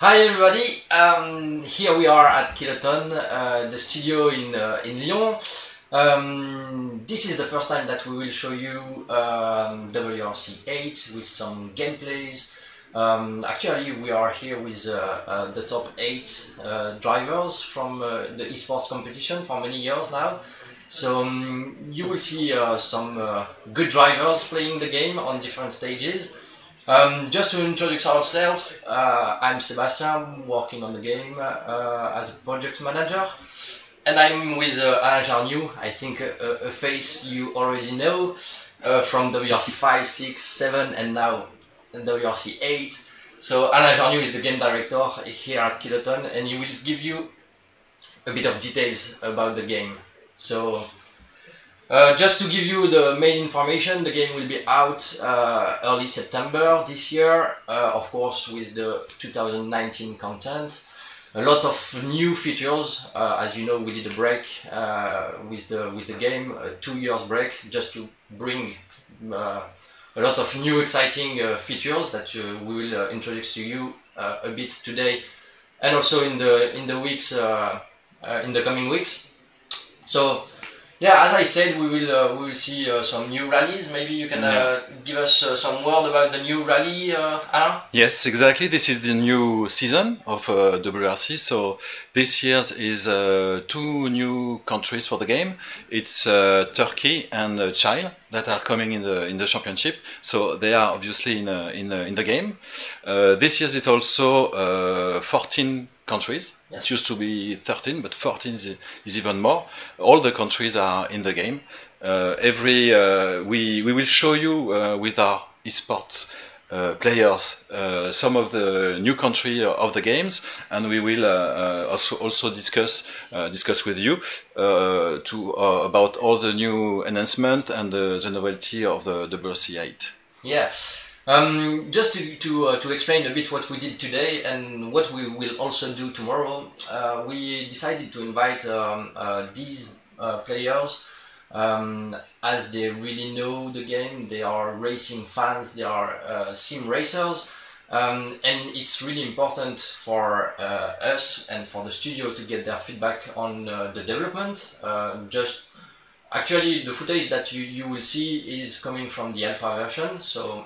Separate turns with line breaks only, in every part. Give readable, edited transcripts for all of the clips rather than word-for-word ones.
Hi everybody, here we are at Kylotonn, the studio in Lyon. This is the first time that we will show you WRC 8 with some gameplays. Actually we are here with the top 8 drivers from the esports competition for many years now. So you will see some good drivers playing the game on different stages. Just to introduce ourselves, I'm Sebastian, working on the game as a project manager, and I'm with Alain Jarniou, I think a face you already know from WRC 5, 6, 7 and now WRC 8. So Alain Jarniou is the game director here at Kylotonn, and he will give you a bit of details about the game. So just to give you the main information, the game will be out early September this year, of course with the 2019 content. A lot of new features, as you know we did a break with the game, a 2 years break, just to bring a lot of new exciting features that we will introduce to you a bit today and also in the weeks, in the coming weeks. So yeah, as I said, we will see some new rallies. Maybe you can give us some word about the new rally, Alain?
Yes, exactly. This is the new season of WRC. So this year is 2 new countries for the game. It's Turkey and Chile that are coming in the championship. So they are obviously in the game. This year is also 14 countries. Yes. It used to be 13, but 14 is even more. All the countries are in the game. We will show you with our esports players some of the new country of the games, and we will also discuss with you about all the new enhancement and the novelty of the WRC 8.
Yes. Just to explain a bit what we did today and what we will also do tomorrow, we decided to invite these players as they really know the game. They are racing fans, they are sim racers, and it's really important for us and for the studio to get their feedback on the development. Actually, the footage that you will see is coming from the alpha version, so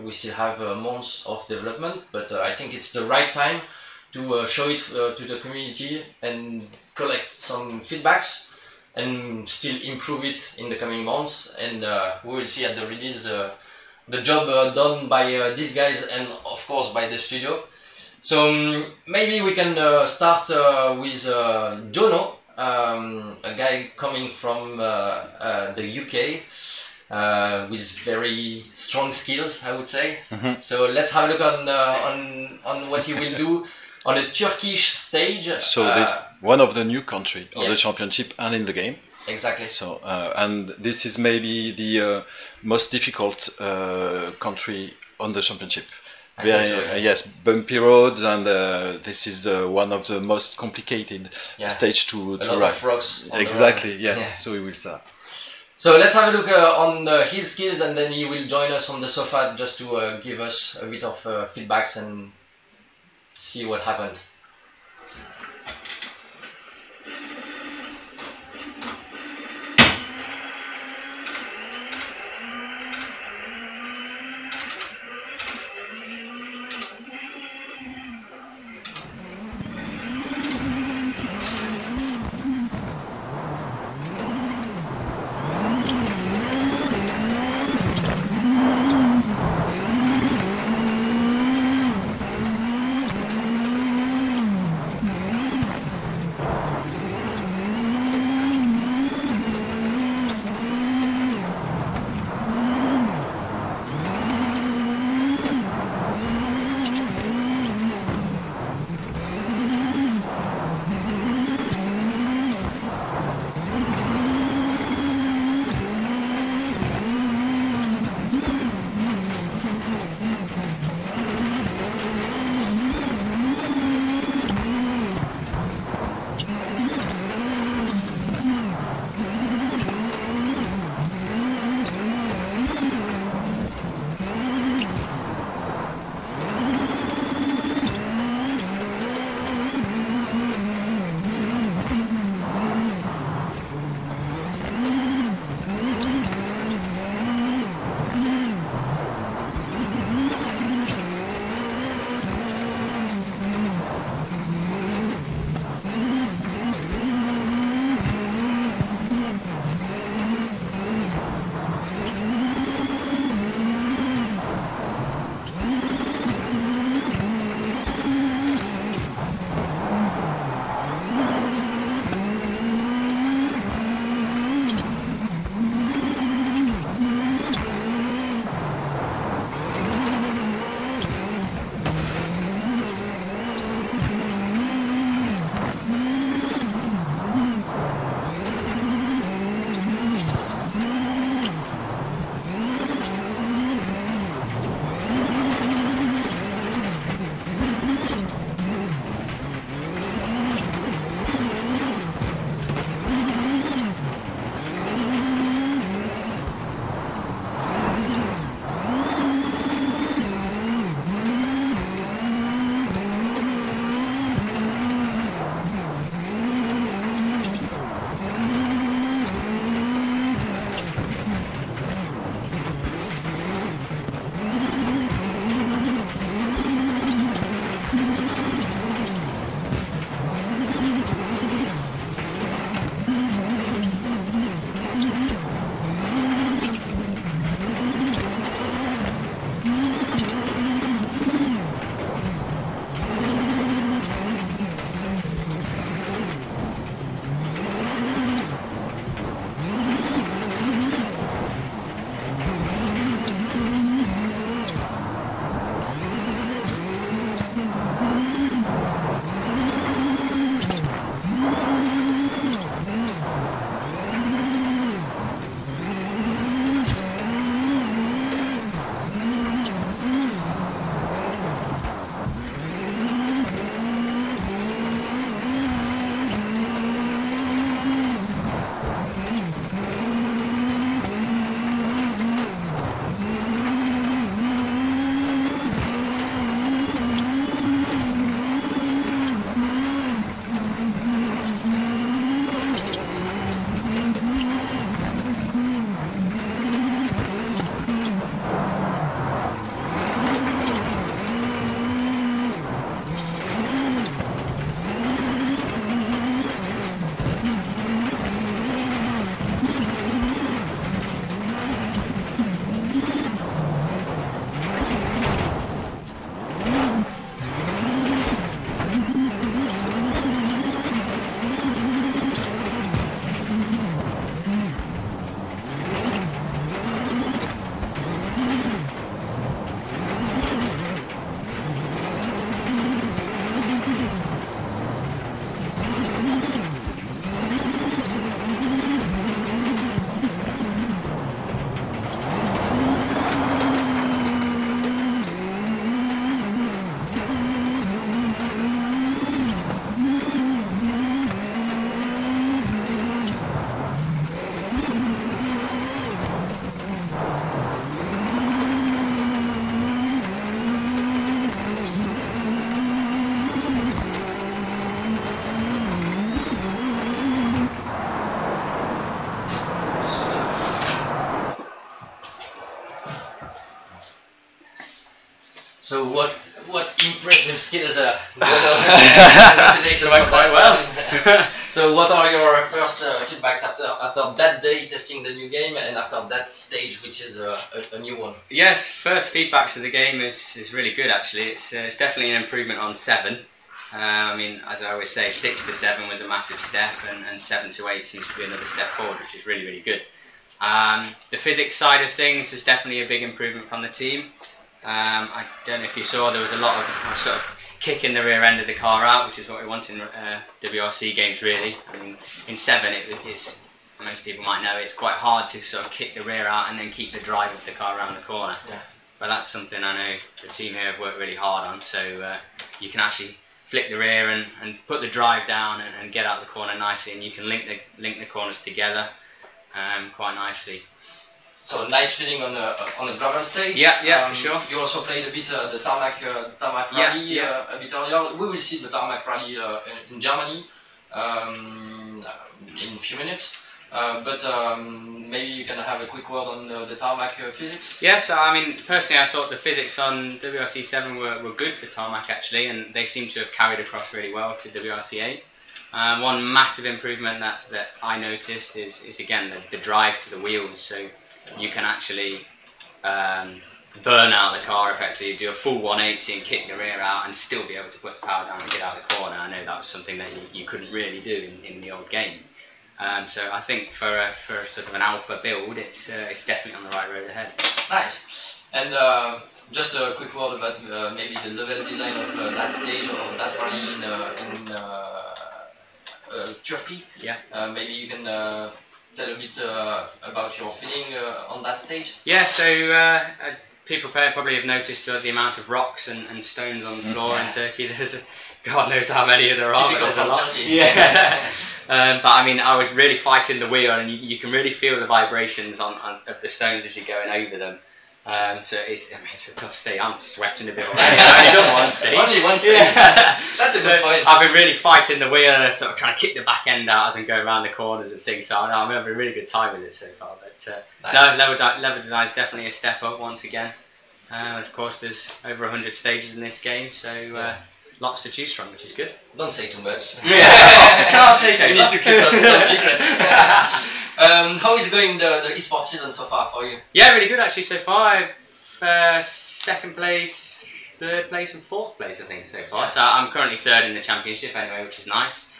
we still have months of development, but I think it's the right time to show it to the community and collect some feedbacks and still improve it in the coming months, and we will see at the release the job done by these guys and of course by the studio. So maybe we can start with Jono, a guy coming from the UK with very strong skills, I would say. Mm-hmm. So let's have a look on what he will do on a Turkish stage.
So this one of the new country of the championship and in the game.
Exactly.
So and this is maybe the most difficult country on the championship. Yes, bumpy roads, and this is one of the most complicated stage to ride.
A lot of rocks.
Exactly, yes. Yeah. So we will start.
So let's have a look on his skills, and then he will join us on the sofa just to give us a bit of feedbacks and see what happened. So what impressive skills congratulations
went quite well.
So what are your first feedbacks after that day testing the new game and after that stage, which is a new one?
Yes, first feedbacks of the game is really good actually. It's definitely an improvement on 7. I mean, as I always say, 6 to 7 was a massive step, and 7 to 8 seems to be another step forward, which is really, really good. The physics side of things is definitely a big improvement from the team. I don't know if you saw, there was a lot of sort of kicking the rear end of the car out, which is what we want in WRC games really. I mean, in 7 it's, most people might know, it's quite hard to sort of kick the rear out and then keep the drive of the car around the corner. Yeah. But that's something I know the team here have worked really hard on, so you can actually flick the rear and put the drive down and get out the corner nicely, and you can link the corners together quite nicely.
So nice feeling on the gravel stage.
Yeah, for sure.
You also played a bit the tarmac rally a bit earlier. We will see the tarmac rally in Germany in a few minutes. But maybe you can have a quick word on the tarmac physics.
Yes, I mean, personally I thought the physics on WRC 7 were good for tarmac actually, and they seem to have carried across really well to WRC 8. One massive improvement that I noticed is again the drive to the wheels, so you can actually burn out the car effectively, do a full 180 and kick the rear out and still be able to put the power down and get out the corner. I know that was something that you couldn't really do in the old game. So I think for a sort of an alpha build, it's definitely on the right road ahead.
Nice. And just a quick word about maybe the level design of that stage of that rally in Turkey.
Yeah.
Maybe you can tell a bit about your feeling on that stage.
Yeah. So people probably have noticed the amount of rocks and stones on the floor in Turkey. There's God knows how many there are.
Typical
but there's a lot.
Turkey.
Yeah. But I mean, I was really fighting the wheel, and you can really feel the vibrations of the stones as you're going over them. So it's a tough stage. I'm sweating a bit already. I've only done one stage.
Only one stage. Yeah. That's a good point.
I've been really fighting the wheel and sort of trying to kick the back end out as I'm going around the corners and things. So I'm having a really good time with it so far. But
nice.
No, level design is definitely a step up once again. Of course, there's over 100 stages in this game, so lots to choose from, which is good.
Don't say too much.
Can't take it.
You need to keep some secrets. How is going the esports season so far for you?
Yeah, really good actually so far. I've second place, third place and fourth place I think so far. Yeah. So I'm currently third in the championship anyway, which is nice.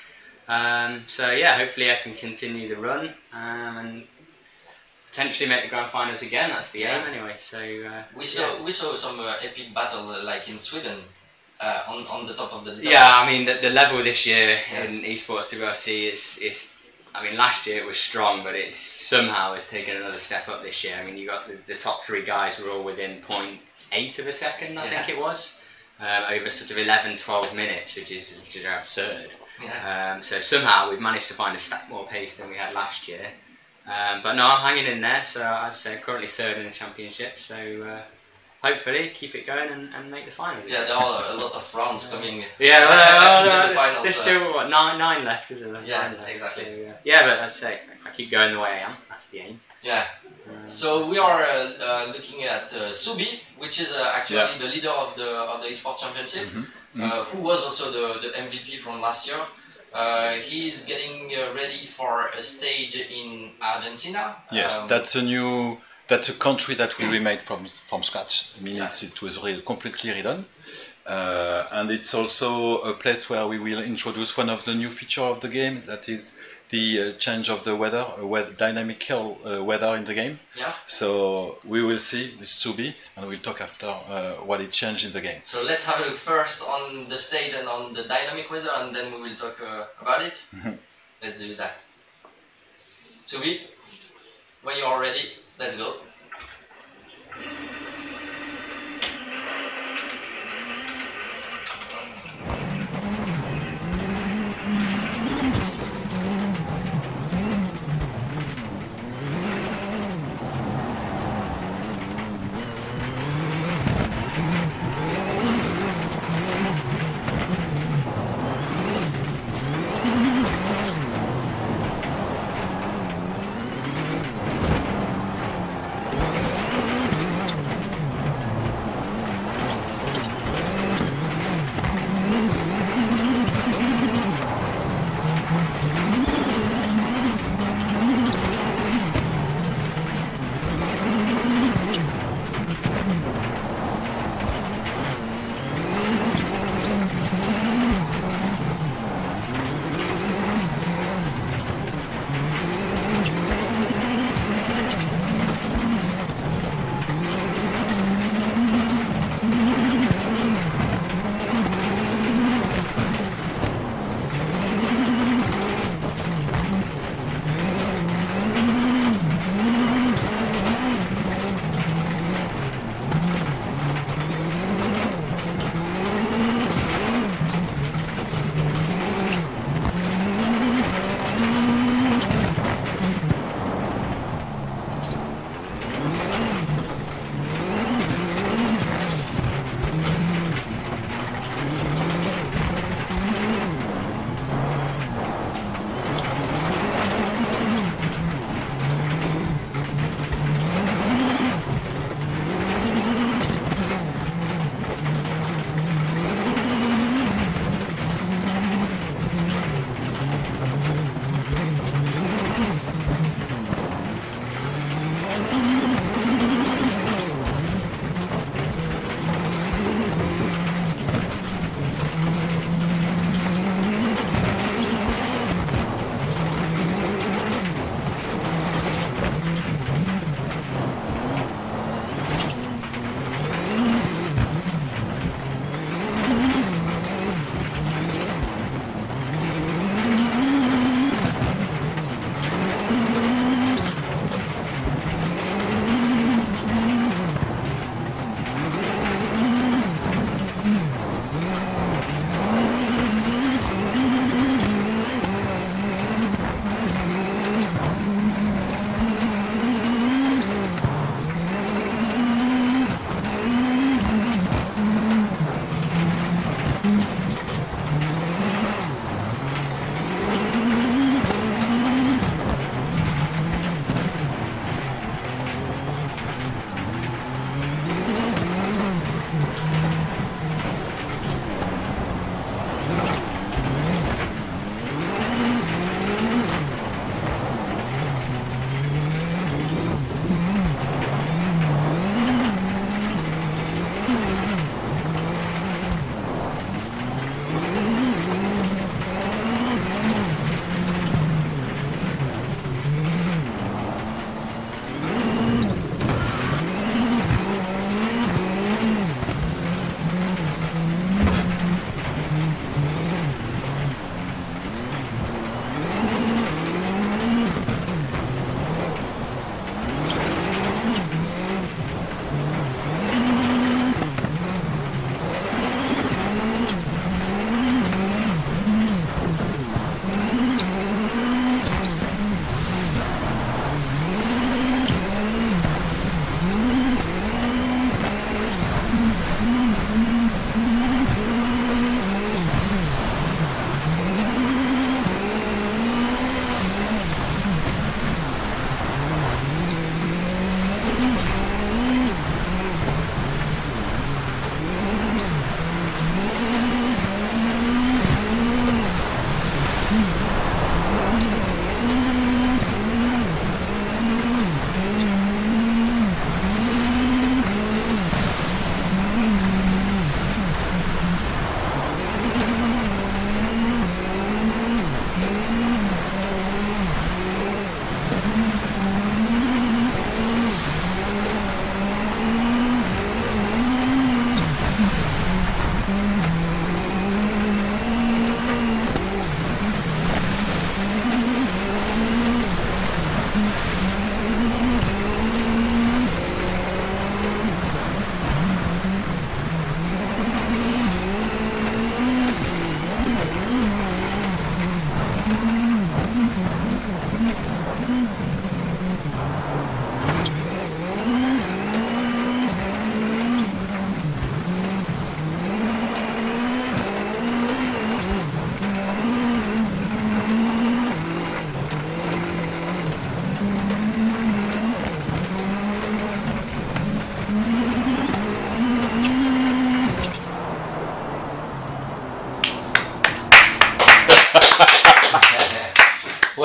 So yeah, hopefully I can continue the run and potentially make the grand finals again. That's the aim anyway. So
we saw some epic battles like in Sweden. On the top of the leaderboard.
Yeah, I mean the level this year in Esports Wrc is I mean last year it was strong, but it's somehow has taken another step up this year. I mean you got the top 3 guys were all within 0.8 of a second, I think it was, over sort of 11-12 minutes, which is absurd. Yeah. So somehow we've managed to find a stack more pace than we had last year. But no, I'm hanging in there. So as I say, currently third in the championship. So. Hopefully keep it going and make the finals.
Yeah, there are a lot of rounds coming.
Yeah,
the finals,
there's still what, nine left, isn't there?
Yeah,
9 left,
exactly.
So, yeah, but as I say, if I keep going the way I am, that's the aim.
Yeah. So we are looking at Subi, which is actually the leader of the Esports Championship, who was also the MVP from last year. He's getting ready for a stage in Argentina.
Yes, that's a country that we remade from scratch. I mean, it was completely redone. And it's also a place where we will introduce one of the new features of the game, that is the change of the weather, dynamical weather in the game. Yeah. So we will see with Subi, and we'll talk after what it changed in the game.
So let's have a look first on the stage and on the dynamic weather, and then we will talk about it. Let's do that. Subi, when you are ready, let's go.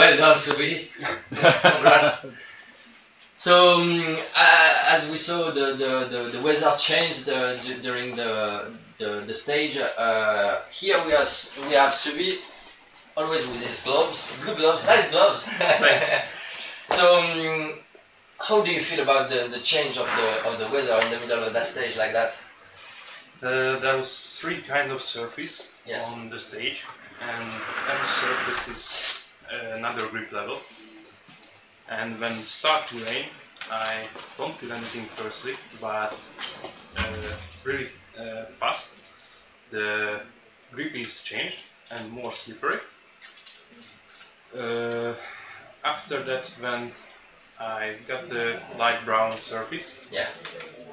Well done, Subi. Congrats. So, as we saw, the weather changed during the stage. Here we have Subi, always with his gloves, blue gloves, nice gloves.
Thanks.
So, how do you feel about the change of the weather in the middle of that stage like that?
There was 3 kind of surface
Yes.
on the stage, and every surface is another grip level. And when it starts to rain, I don't feel anything firstly, but really fast the grip is changed and more slippery. After that, when I got the light brown surface,
Yeah.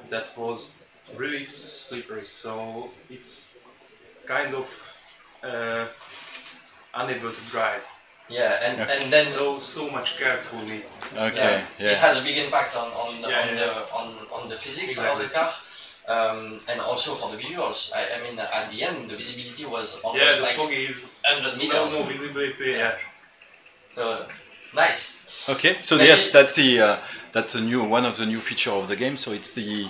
that was really slippery, so it's kind of unable to drive.
Yeah, and then
So much careful need.
Okay, yeah.
it has a big impact on the physics
Exactly.
of the car, and also for the visuals. I mean, at the end, the visibility was
Yeah,
almost
the
like
fog is
100 meters.
no visibility. Yeah.
So nice.
Okay, so
Maybe-
yes, that's a new one of the new feature of the game. So it's the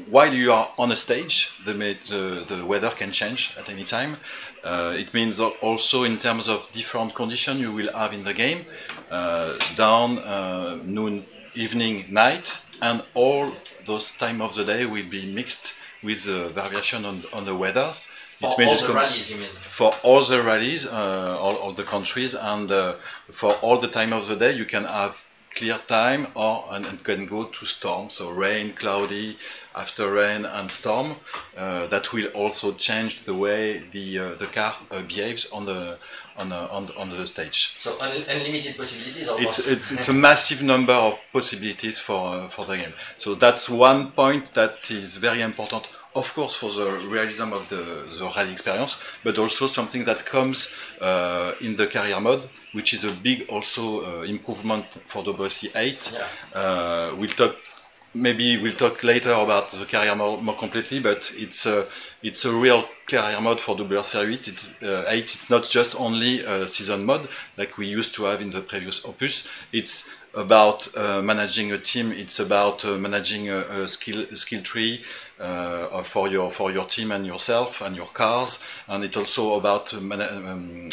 while you are on a stage, the weather can change at any time. It means also in terms of different conditions you will have in the game, dawn, noon, evening, night, and all those time of the day will be mixed with variation on the weathers.
For
It means
all the rallies, you mean?
for all the rallies, all the countries, and for all the time of the day, you can have clear time and can go to storm. So rain, cloudy, after rain and storm. That will also change the way the car behaves on the stage.
So unlimited possibilities almost.
It's a massive number of possibilities for the game. So that's one point that is very important, of course, for the realism of the rally experience, but also something that comes in the career mode, which is a big also improvement for WRC 8.
Yeah.
We'll talk later about the career mode more completely, but it's a real career mode for WRC 8. It's not just only a season mode like we used to have in the previous opus. It's about managing a team. It's about managing a skill tree for your team and yourself and your cars, and it's also about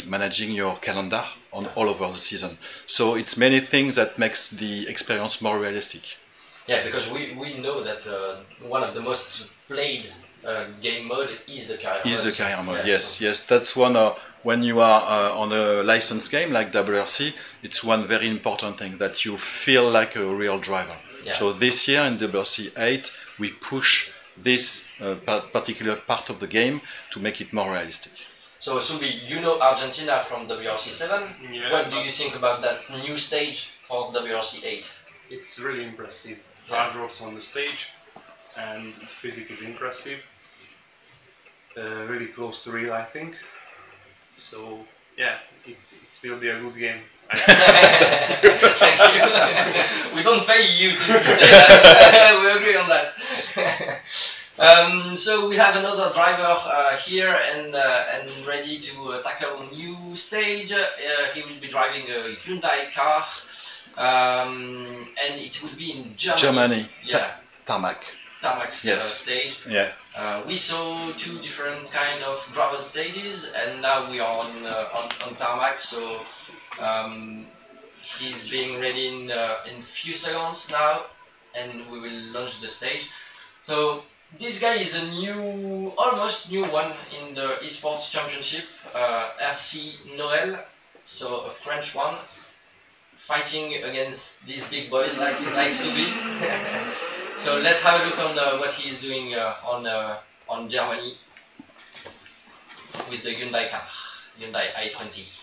managing your calendar on all over the season. So it's many things that makes the experience more realistic.
Yeah, because we know that one of the most played game mode is the career mode.
Is the career mode?
Yeah,
Yes,
so-
yes. That's one. When you are on a licensed game like WRC, it's one very important thing that you feel like a real driver.
Yeah.
So this year in WRC 8, we push this particular part of the game to make it more realistic.
So Subi, you know Argentina from WRC 7.
Yeah,
What do
but-
you think about that new stage for WRC 8?
It's really impressive.
Yeah.
Hard rocks on the stage, and the physics is impressive. Really close to real, I think. So yeah, it will be a good game.
Thank you. We don't pay you to say that. We agree on that. So we have another driver here and ready to tackle a new stage. He will be driving a Hyundai car, and it will be in Germany. Yeah,
Tarmac.
Tarmac's
Yes.
stage.
Yeah.
We saw 2 different kind of gravel stages, and now we are on tarmac. So he's being ready in few seconds now, and we will launch the stage. So this guy is a almost new one in the Esports Championship, RC Noël, so a French one, fighting against these big boys like Subi. So let's have a look on what he is doing on Germany with the Hyundai car, Hyundai i20.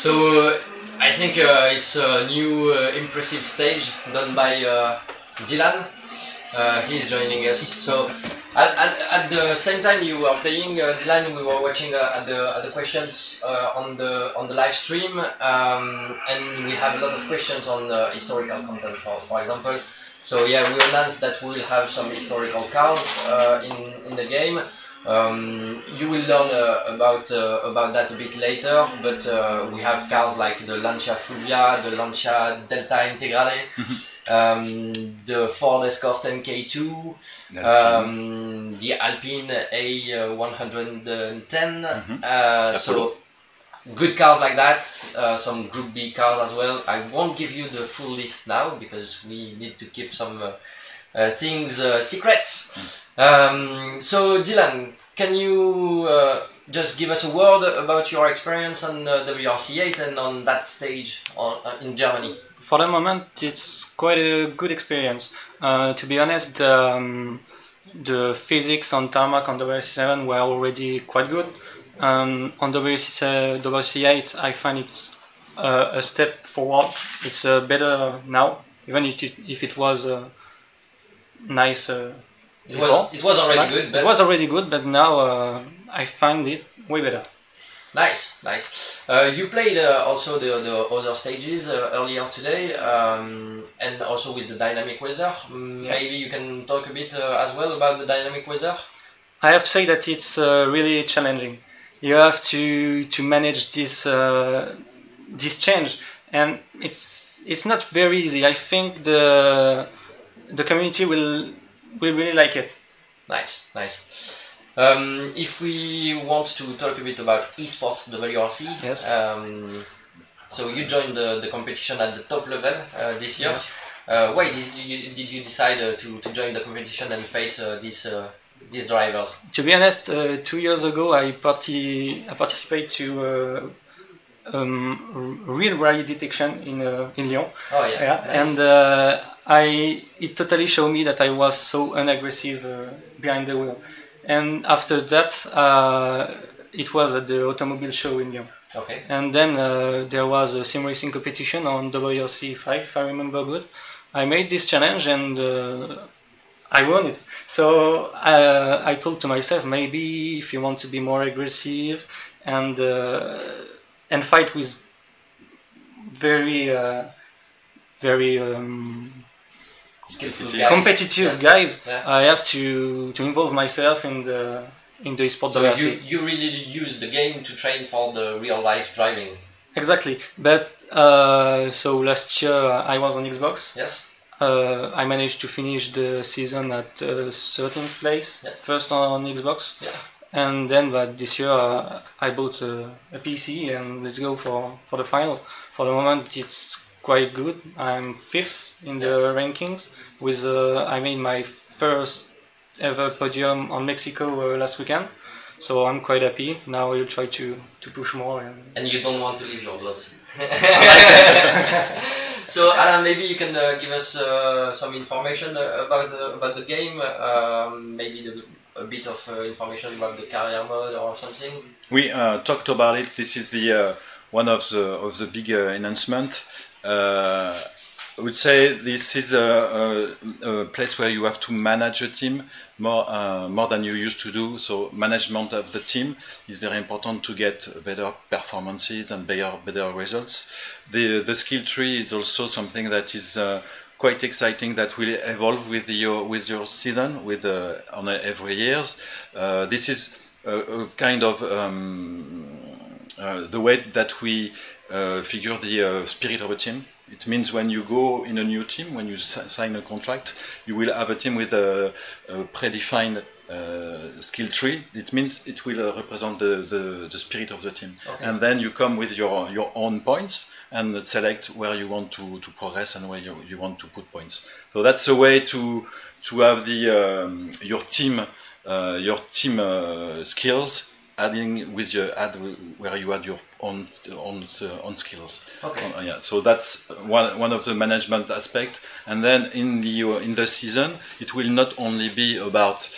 So I think it's a new impressive stage done by Dylan. He's joining us. So at the same time you were playing, Dylan, we were watching at the questions on the live stream, and we have a lot of questions on historical content, for example. So yeah, we announced that we will have some historical cars in the game. You will learn about that a bit later, but we have cars like the Lancia Fulvia, the Lancia Delta Integrale, the Ford Escort MK2, the Alpine A110. So good cars like that, some Group B cars as well. I won't give you the full list now because we need to keep some things secrets. So Dylan, can you just give us a word about your experience on WRC8 and on that stage in Germany?
For the moment, it's quite a good experience. To be honest, the physics on tarmac on WRC7 were already quite good. On WRC8, I find it's a step forward. It's better now, even if it was nice.
It was already good. But
it was already good, but now I find it way better.
Nice. You played also the other stages earlier today, and also with the dynamic weather. Maybe you can talk a bit as well about the dynamic weather.
I have to say that it's really challenging. You have to manage this change, and it's not very easy. I think the community will really like it.
Nice. If we want to talk a bit about Esports Wrc,
yes.
So you joined the competition at the top level this year.
Yes.
Why did you decide to join the competition and face these drivers?
To be honest, 2 years ago I participated to real rally detection in Lyon.
Oh yeah. Nice.
And it totally showed me that I was so unaggressive behind the wheel. And after that, it was at the automobile show in Lyon.
Okay.
And then there was a sim racing competition on WRC5, if I remember good. I made this challenge and I won it. So I told to myself, maybe if you want to be more aggressive and fight with very
skillful guys.
Competitive guys,
Yeah.
I have to involve myself in the Esports Wrc.
So you really use the game to train for the real life driving.
Exactly, but so last year I was on Xbox.
Yes.
I managed to finish the season at 13th place,
Yeah.
first on Xbox.
Yeah.
And then, but this year I bought a PC and let's go for the final. For the moment, it's quite good. I'm 5th in the rankings. With I made my first ever podium on Mexico last weekend, so I'm quite happy. Now we'll try to push more.
And you don't want to leave your gloves. So Alan, maybe you can give us some information about the game. Maybe a bit of information about the career mode or something.
We talked about it. This is the one of the big enhancements. I would say this is a place where you have to manage a team more than you used to do. So management of the team is very important to get better performances and better results. The skill tree is also something that is quite exciting, that will evolve with your season on every years. This is a kind of the way that we figure the spirit of a team. It means when you go in a new team, when you sign a contract, you will have a team with a predefined skill tree. It means it will represent the spirit of the team. Okay. And then you come with your own points and select where you want to progress and where you want to put points. So that's a way to have your team skills adding with where you add your own skills.
Okay.
Yeah. So that's one of the management aspect. And then in the season, it will not only be about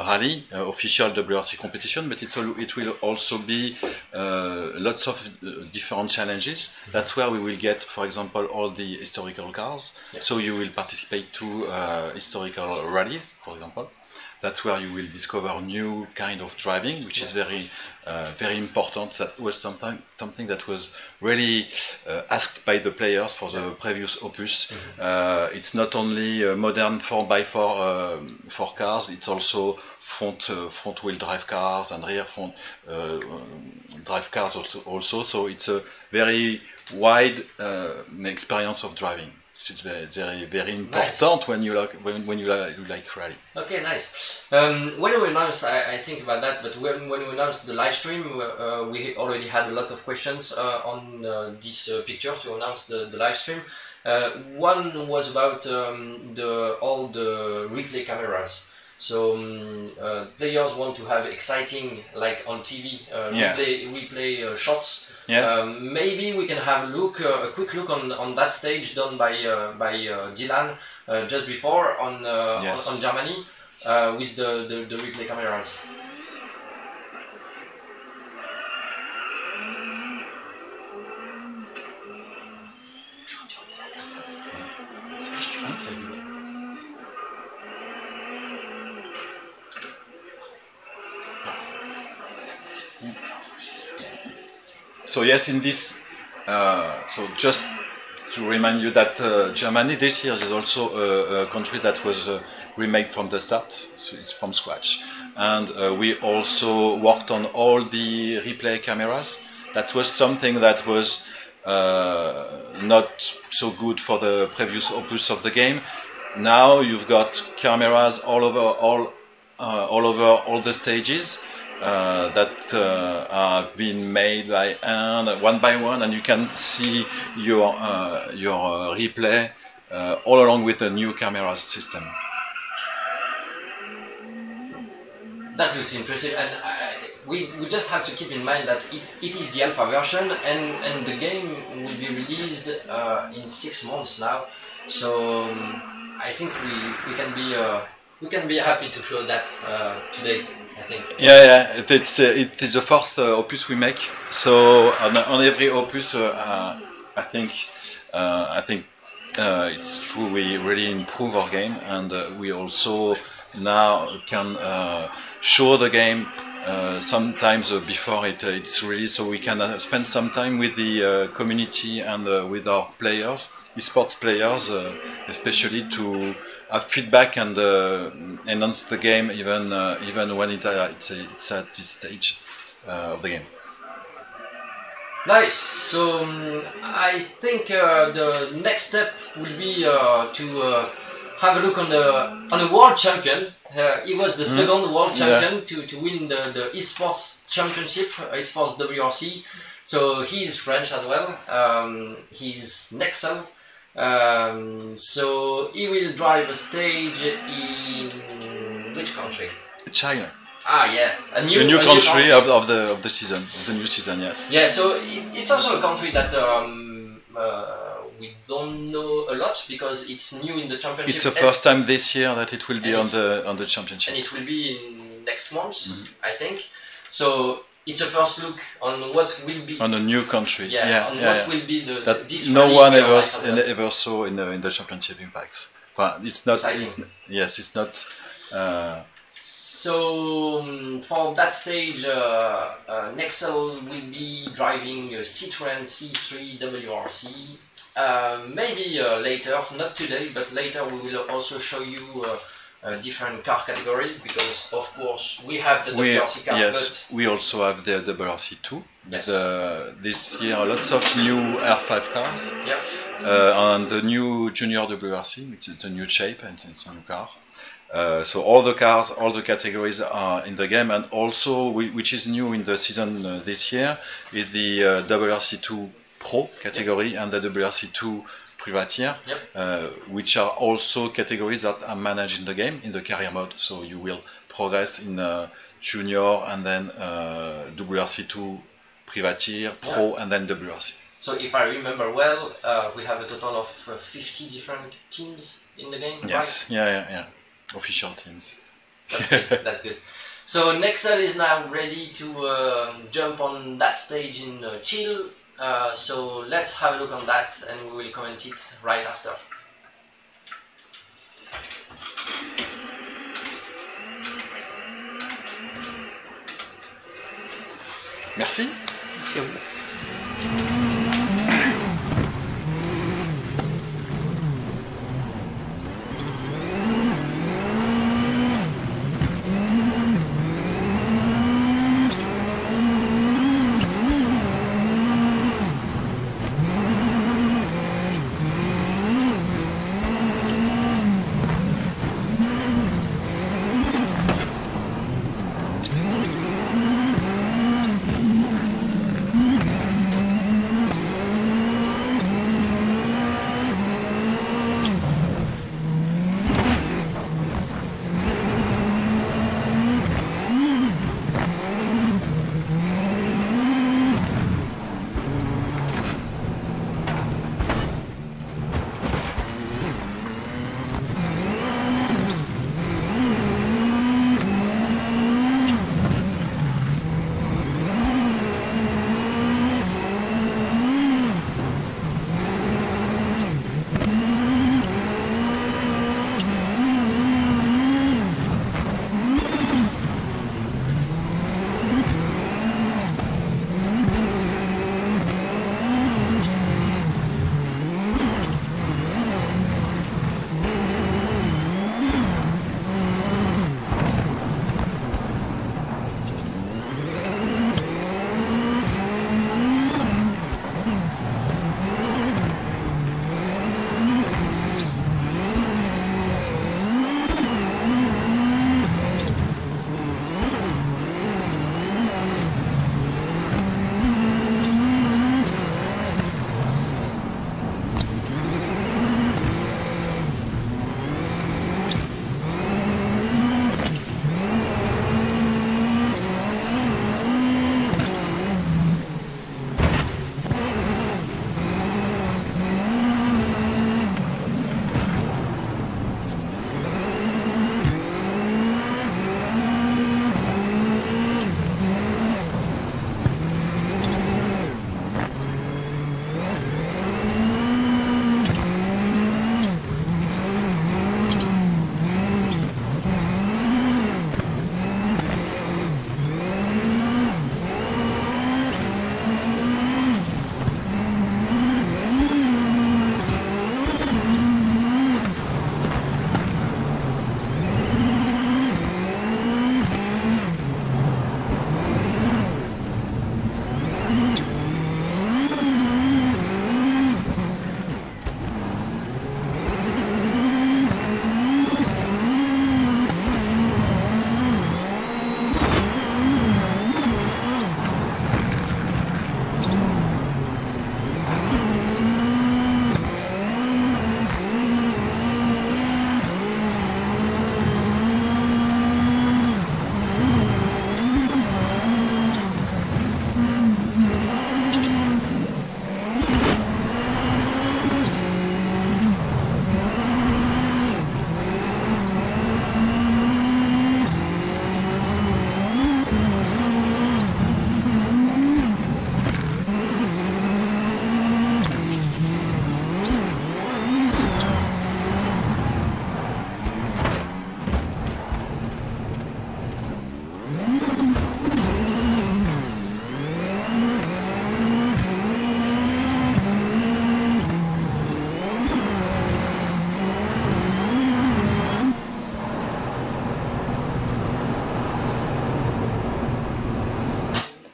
rally, official WRC competition, but it will also be lots of different challenges. That's where we will get, for example, all the historical cars.
Yeah.
So you will participate to historical rallies, for example. That's where you will discover new kind of driving, which is very important. That was something that was really asked by the players for the previous opus. It's not only modern 4x4 cars, it's also front wheel drive cars and rear front drive cars also. So it's a very wide experience of driving. It's very important. Nice. when you like rally.
Okay, nice. When we announced, I think about that, but when we announced the live stream, we already had a lot of questions on this picture to announce the live stream. One was about all the replay cameras. So players want to have exciting, like on TV, replay shots. Yeah. Maybe we can have a quick look on that stage done by Dylan just before on Germany with the replay cameras.
So yes, in this, so just to remind you that Germany this year is also a country that was remade from the start, so it's from scratch. And we also worked on all the replay cameras. That was something that was not so good for the previous opus of the game. Now you've got cameras all over all the stages. That are being made by hand, one by one, and you can see your replay all along with the new camera system.
That looks impressive, and we just have to keep in mind that it is the alpha version, and the game will be released in 6 months now. So I think we can be happy to show that today. I think.
Yeah, it is the first opus we make. So on every opus, I think it's true. We really improve our game, and we also now can show the game sometimes before it's released, so we can spend some time with the community and with our players, esports players, especially to have feedback and enhance the game even when it's at this stage of the game.
Nice. So I think the next step will be to have a look on the world champion. He was the second world champion to win the Esports Championship, Esports Wrc. So he's French as well. He's Nexel. So he will drive a stage in which country?
Chile.
Ah, yeah,
a new country of the season, of the new season. Yes.
Yeah, so it's also a country that we don't know a lot because it's new in the championship.
It's the first time this year that it will be on the championship,
and it will be in next month, I think. So it's a first look on what will be
on a new country.
What will be this
no one ever saw in the championship. In fact, but it's not. It's not.
So for that stage, Nexel will be driving a Citroën C3 WRC. Maybe later, not today, but later we will also show you different car categories, because of course we have the WRC cars.
Yes, we also have the WRC2.
Yes.
This year lots of new R5 cars.
Yeah.
And the new Junior WRC, which is a new shape and it's a new car. So all the cars, all the categories are in the game, and also which is new in the season this year is the WRC2 Pro category and the WRC2 Privateer, which are also categories that are managed in the game in the career mode. So you will progress in Junior and then WRC2 Privateer, Pro, and then WRC.
So if I remember well, we have a total of 50 different teams in the game.
Yes,
right?
Yeah. Official teams.
That's good. That's good. So Nexel is now ready to jump on that stage in Chile. So let's have a look on that, and we will comment it right after.
Merci.
Merci à vous.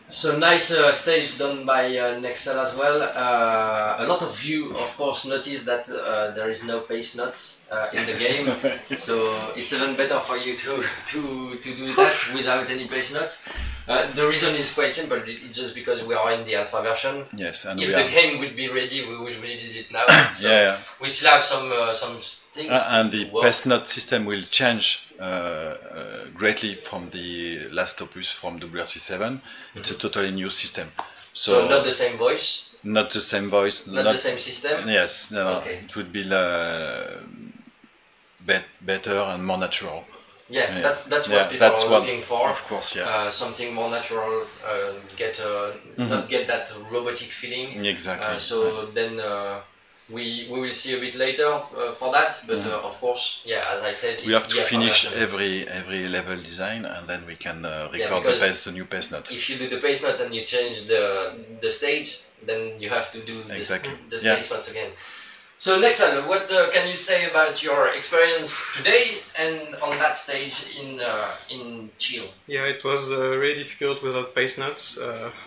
So nice stage done by Nexel as well. A lot of you, of course, noticed that there is no pace notes in the game, so it's even better for you to do that without any pace notes. The reason is quite simple. It's just because we are in the alpha version.
Yes, and
if the game would be ready, we would release it now. So
yeah.
we still have some things.
And the pace note system will change greatly from the last opus from WRC 7. It's a totally new system.
So not the same voice.
Not the same voice.
Not the same system.
Yes, no,
okay.
it would be better and more natural.
Yeah, that's what people are looking for.
Of course, yeah.
Something more natural, not get that robotic feeling.
Exactly.
Then we will see a bit later for that. But of course, yeah, as I said,
we have to finish every level design, and then we can record the new pace notes.
If you do the pace notes and you change the stage, then you have to do the pace notes again. So Nexel, what can you say about your experience today and on that stage in Chile?
Yeah, it was really difficult without pace notes,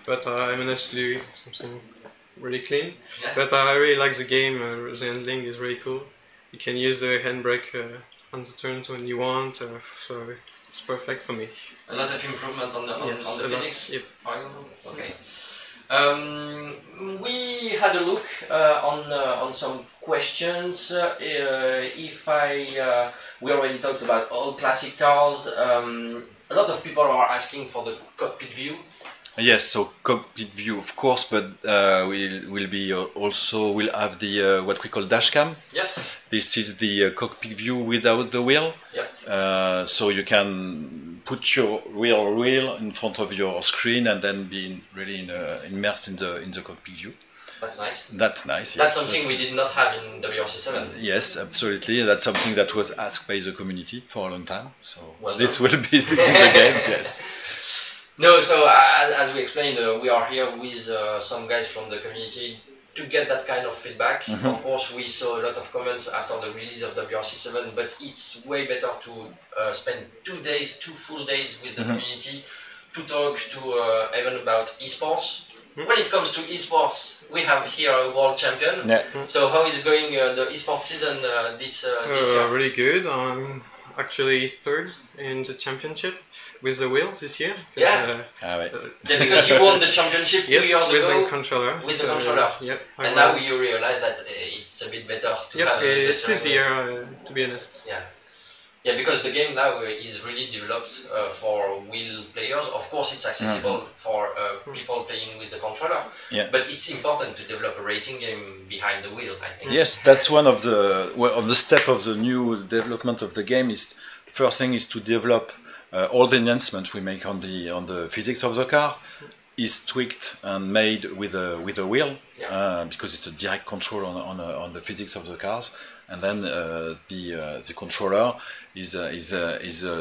but I managed to do something really clean. Yeah. But I really like the game. The handling is really cool. You can use the handbrake on the turns when you want, so it's perfect for me.
A lot of improvement on the physics.
Yep.
Okay. We had a look on some questions. We already talked about all classic cars. A lot of people are asking for the cockpit view.
Yes, so cockpit view, of course, but we'll have the what we call dashcam.
Yes.
This is the cockpit view without the wheel.
Yep.
So you can put your real wheel in front of your screen and then be really immersed in the cockpit view.
That's nice.
That's nice.
That's something we did not have in WRC 7.
Yes, absolutely. That's something that was asked by the community for a long time. So this will be the game. Yes.
No, so as we explained, we are here with some guys from the community to get that kind of feedback. Mm-hmm. Of course, we saw a lot of comments after the release of WRC 7, but it's way better to spend 2 full days with the community to talk to even about esports. When it comes to esports, we have here a world champion.
Yeah.
So how is going the esports season this year?
Really good. I'm actually third in the championship with the wheels this year.
Yeah. Because you won the championship 2 years ago.
With the controller.
With the controller.
Yep.
And now you realize that it's a bit better to have.
It's easier, to be honest.
Yeah. Yeah, because the game now is really developed for wheel players. Of course, it's accessible for people playing with the controller. Yeah. But it's important to develop a racing game behind the wheel, I think.
Yes, that's one of the step of the new development of the game. The first thing is to develop all the enhancements we make on the physics of the car is tweaked and made with a wheel because it's a direct control on the physics of the cars. And then the controller is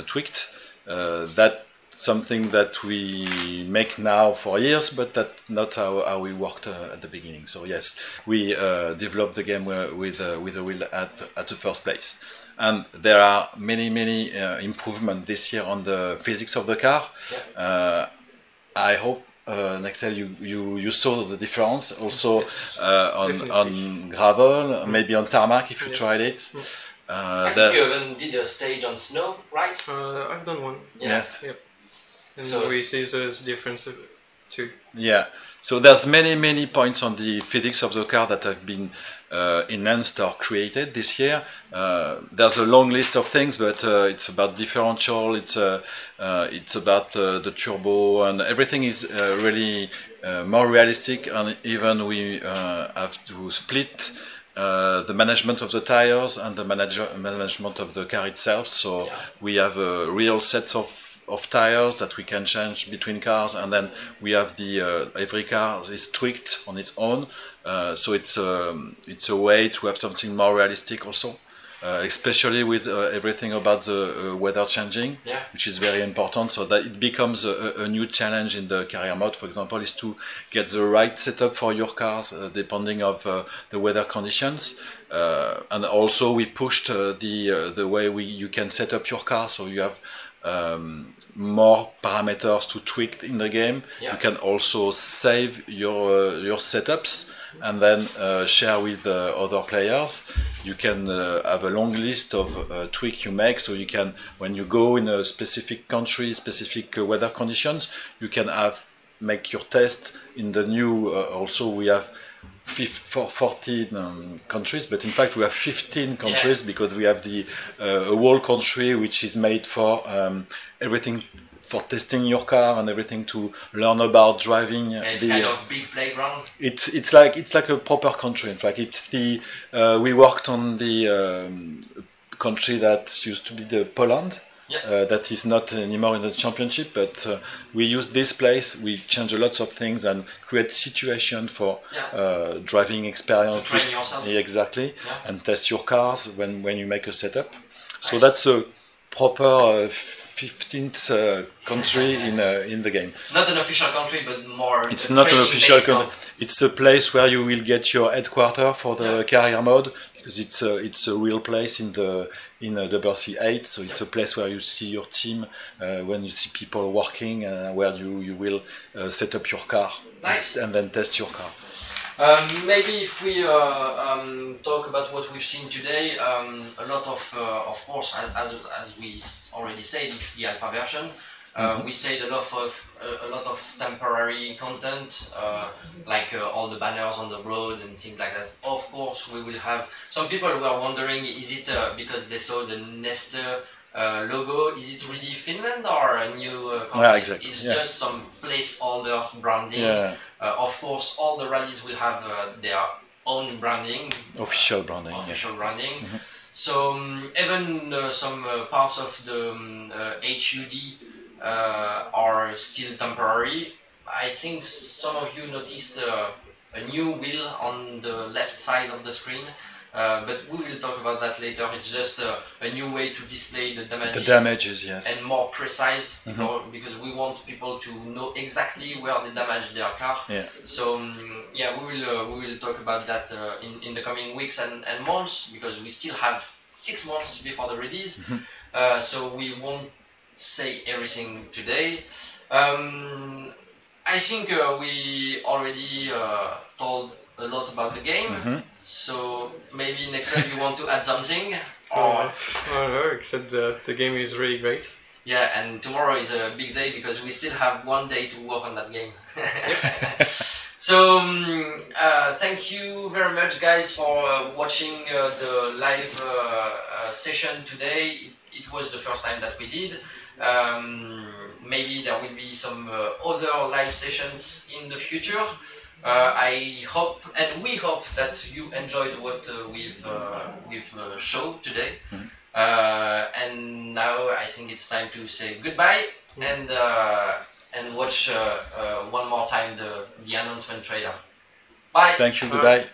tweaked. That's something that we make now for years, but that's not how we worked at the beginning. So yes, we developed the game with a wheel at the first place. And there are many improvements this year on the physics of the car. Yeah. I hope. Nexel, you saw the difference also on gravel, maybe on tarmac if you tried it.
I think you even did a stage on snow, right?
I've done one.
Yeah.
Yes.
Yep. And so we see the difference too.
Yeah. So there's many points on the physics of the car that have been enhanced or created this year. There's a long list of things, but it's about differential, it's about the turbo, and everything is really more realistic. And even we have to split the management of the tires and the management of the car itself. So we have real sets of tires that we can change between cars, and then we have every car is tweaked on its own. So it's a way to have something more realistic also, especially with everything about the weather changing, which is very important. So that it becomes a new challenge in the career mode, for example, is to get the right setup for your cars depending of the weather conditions. And also we pushed the way you can set up your car, so you have more parameters to tweak in the game. You can also save your setups and then share with other players. You can have a long list of tweaks you make, so you can, when you go in a specific country, specific weather conditions, you can make your test in the new. Also, we have 14 countries, but in fact we have 15 countries because we have a whole country which is made for everything, for testing your car and everything, to learn about driving.
It's kind of big playground.
It's like a proper country. In fact, it's we worked on the country that used to be the Poland. that is not anymore in the championship, but we use this place, we change a lot of things and create situation for driving experience.
To train yourself.
Exactly, and test your cars when you make a setup. So that's a proper 15th country in the game.
Not an official country, but more.
It's not an official country. It's a place where you will get your headquarters for the career mode, because it's a real place in WRC 8. So it's a place where you see your team when you see people working, where you will set up your car and then test your car.
Maybe if we talk about what we've seen today, a lot of course, as we already said, it's the alpha version. We said a lot of temporary content, like all the banners on the road and things like that. Of course, we will have some people who are wondering: is it because they saw the Nestor logo? Is it really Finland or a new country?
Yeah, exactly.
It's just some placeholder branding.
Yeah.
Of course, all the rallies will have their own branding.
Official branding.
Branding. So even some parts of the HUD are still temporary. I think some of you noticed a new wheel on the left side of the screen. But we will talk about that later. It's just a new way to display the damages.
The damages, yes.
And more precise, because we want people to know exactly where they damage their car.
Yeah.
So we will talk about that in the coming weeks and months, because we still have 6 months before the release. So we won't say everything today. I think we already told a lot about the game. So maybe next time you want to add something? Or...
I don't know, except that the game is really great.
Yeah, and tomorrow is a big day because we still have 1 day to work on that game. So thank you very much, guys, for watching the live session today. It was the first time that we did. Maybe there will be some other live sessions in the future. I hope, and we hope, that you enjoyed what we've showed today. And now I think it's time to say goodbye and watch one more time the announcement trailer. Bye.
Thank you. Goodbye.